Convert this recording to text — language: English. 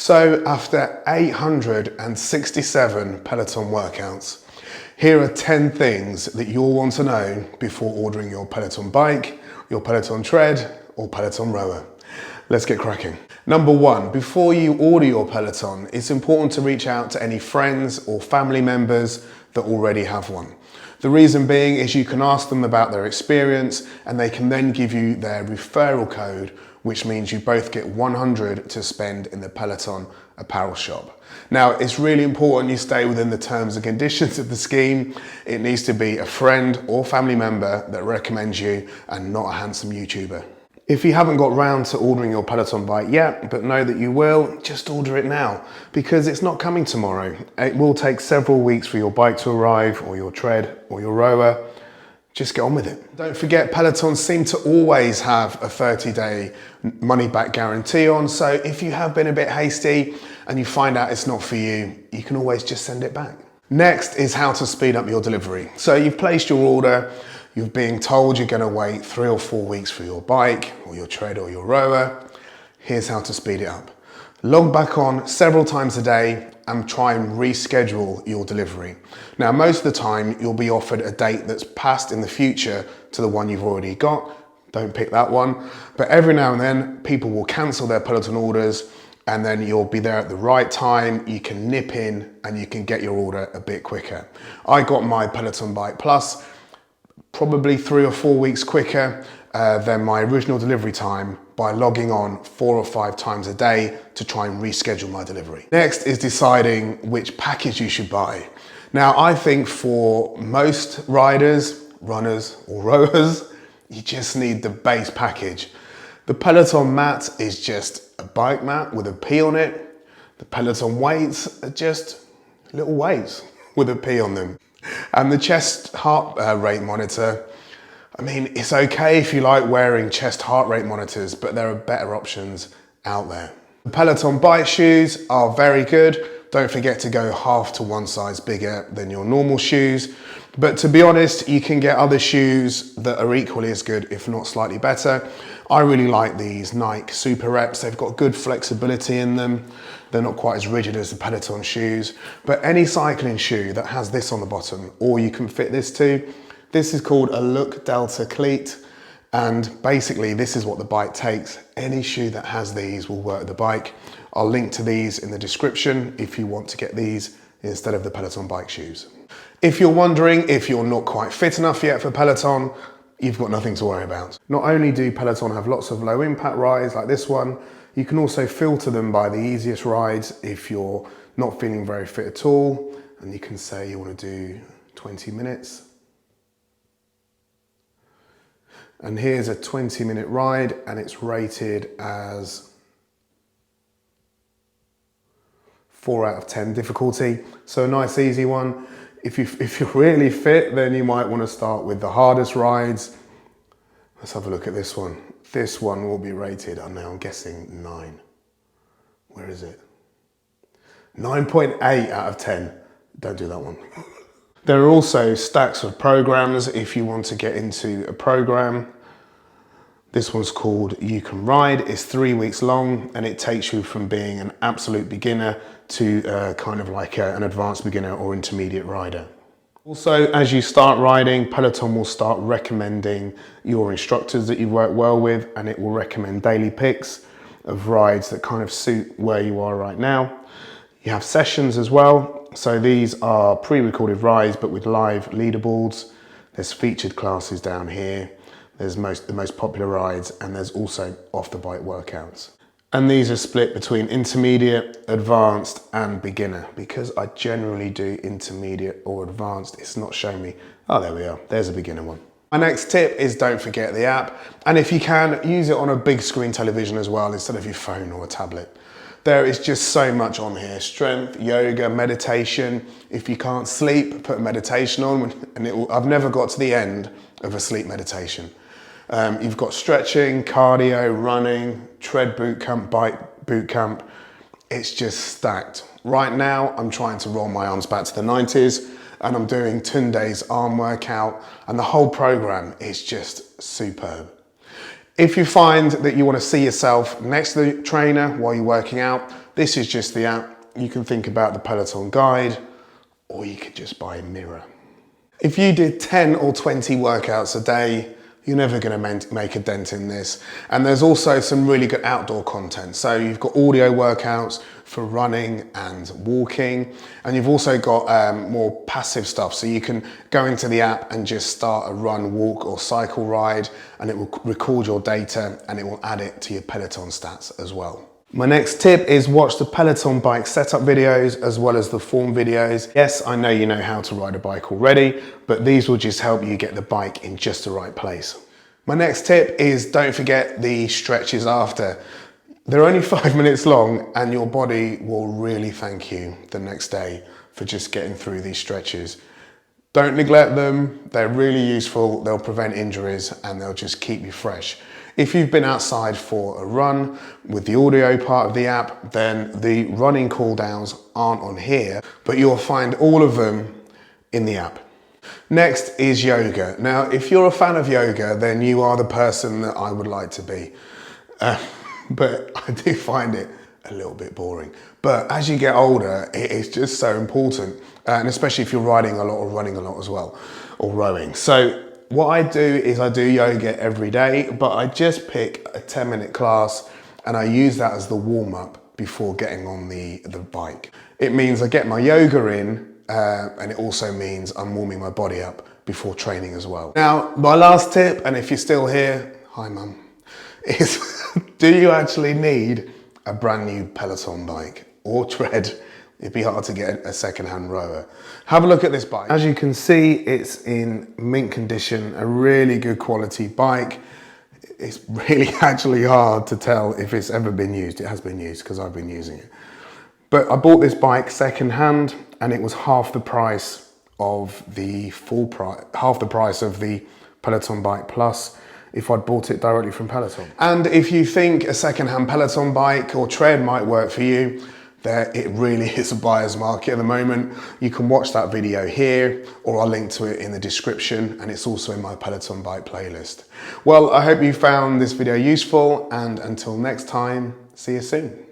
So after 867 Peloton workouts, here are 10 things that you'll want to know before ordering your Peloton bike, your Peloton Tread, or Peloton rower. Let's get cracking. Number one, before you order your Peloton, it's important to reach out to any friends or family members that already have one. The reason being is you can ask them about their experience and they can then give you their referral code, which means you both get 100 to spend in the Peloton apparel shop. Now, it's really important you stay within the terms and conditions of the scheme. It needs to be a friend or family member that recommends you and not a handsome YouTuber. If you haven't got round to ordering your Peloton bike yet, but know that you will, just order it now because it's not coming tomorrow. It will take several weeks for your bike to arrive, or your tread, or your rower. Just get on with it. Don't forget, Peloton seem to always have a 30-day money-back guarantee on, so if you have been a bit hasty and you find out it's not for you, you can always just send it back. Next is how to speed up your delivery. So you've placed your order, you're being told you're going to wait 3 or 4 weeks for your bike, or your tread, or your rower. Here's how to speed it up. Log back on several times a day and try and reschedule your delivery. Now, most of the time you'll be offered a date that's passed in the future to the one you've already got. Don't pick that one. But every now and then people will cancel their Peloton orders, and then you'll be there at the right time. You can nip in and you can get your order a bit quicker. I got my Peloton Bike Plus probably 3 or 4 weeks quicker than my original delivery time by logging on 4 or 5 times a day to try and reschedule my delivery. Next is deciding which package you should buy. Now, I think for most riders, runners or rowers, you just need the base package. The Peloton mat is just a bike mat with a P on it. The Peloton weights are just little weights with a P on them. And the chest heart rate monitor, I mean, it's okay if you like wearing chest heart rate monitors, but there are better options out there. The Peloton bike shoes are very good. Don't forget to go half to 1 size bigger than your normal shoes. But to be honest, you can get other shoes that are equally as good, if not slightly better. I really like these Nike Super Reps. They've got good flexibility in them. They're not quite as rigid as the Peloton shoes, but any cycling shoe that has this on the bottom, or you can fit this to, this is called a Look Delta cleat. And basically this is what the bike takes. Any shoe that has these will work the bike. I'll link to these in the description if you want to get these instead of the Peloton bike shoes. If you're wondering if you're not quite fit enough yet for Peloton, you've got nothing to worry about. Not only do Peloton have lots of low impact rides like this one, you can also filter them by the easiest rides if you're not feeling very fit at all, and you can say you want to do 20 minutes. And here's a 20-minute ride, and it's rated as 4 out of 10 difficulty. So a nice easy one. If you're really fit, then you might want to start with the hardest rides. Let's have a look at this one. This one will be rated, I'm guessing 9. Where is it? 9.8 out of 10. Don't do that one. There are also stacks of programs if you want to get into a program. This one's called You Can Ride. It's 3 weeks long, and it takes you from being an absolute beginner to kind of like an advanced beginner or intermediate rider. Also, as you start riding, Peloton will start recommending your instructors that you work well with, and it will recommend daily picks of rides that kind of suit where you are right now. You have sessions as well. So these are pre-recorded rides, but with live leaderboards. There's featured classes down here. There's the most popular rides, and there's also off the bike workouts. And these are split between intermediate, advanced, and beginner, because I generally do intermediate or advanced. It's not showing me. Oh, there we are. There's a beginner one. My next tip is don't forget the app. And if you can, use it on a big screen television as well, instead of your phone or a tablet. There is just so much on here. Strength, yoga, meditation. If you can't sleep, put a meditation on, and I've never got to the end of a sleep meditation. You've got stretching, cardio, running, tread boot camp, bike boot camp. It's just stacked. Right now, I'm trying to roll my arms back to the 90s, and I'm doing Tunde's arm workout, and the whole program is just superb. If you find that you want to see yourself next to the trainer while you're working out, This is just the app. You can think about the Peloton guide, or you could just buy a mirror. If you did 10 or 20 workouts a day, you're never going to make a dent in this. And there's also some really good outdoor content. So you've got audio workouts for running and walking, and you've also got more passive stuff. So you can go into the app and just start a run, walk or cycle ride, and it will record your data and it will add it to your Peloton stats as well. My next tip is watch the Peloton bike setup videos as well as the form videos. Yes, I know you know how to ride a bike already, but these will just help you get the bike in just the right place. My next tip is don't forget the stretches after. They're only 5 minutes long and your body will really thank you the next day for just getting through these stretches. Don't neglect them, they're really useful, they'll prevent injuries and they'll just keep you fresh. If you've been outside for a run with the audio part of the app, then the running cool downs aren't on here, but you'll find all of them in the app. Next is yoga. Now, if you're a fan of yoga, then you are the person that I would like to be. But I do find it a little bit boring. But as you get older, it is just so important, and especially if you're riding a lot or running a lot as well, or rowing. So what I do is I do yoga every day, but I just pick a 10-minute class and I use that as the warm-up before getting on the bike. It means I get my yoga in, and it also means I'm warming my body up before training as well. Now, my last tip, and if you're still here, hi mum, is do you actually need a brand new Peloton bike or tread? It'd be hard to get a second-hand rower. Have a look at this bike. As you can see, it's in mint condition, a really good quality bike. It's really actually hard to tell if it's ever been used. It has been used because I've been using it. But I bought this bike second-hand and it was half the price of the Peloton Bike Plus if I'd bought it directly from Peloton. And if you think a second-hand Peloton bike or tread might work for you, it really is a buyer's market at the moment. You can watch that video here, or I'll link to it in the description, and it's also in my Peloton bike playlist. Well, I hope you found this video useful, and until next time, see you soon.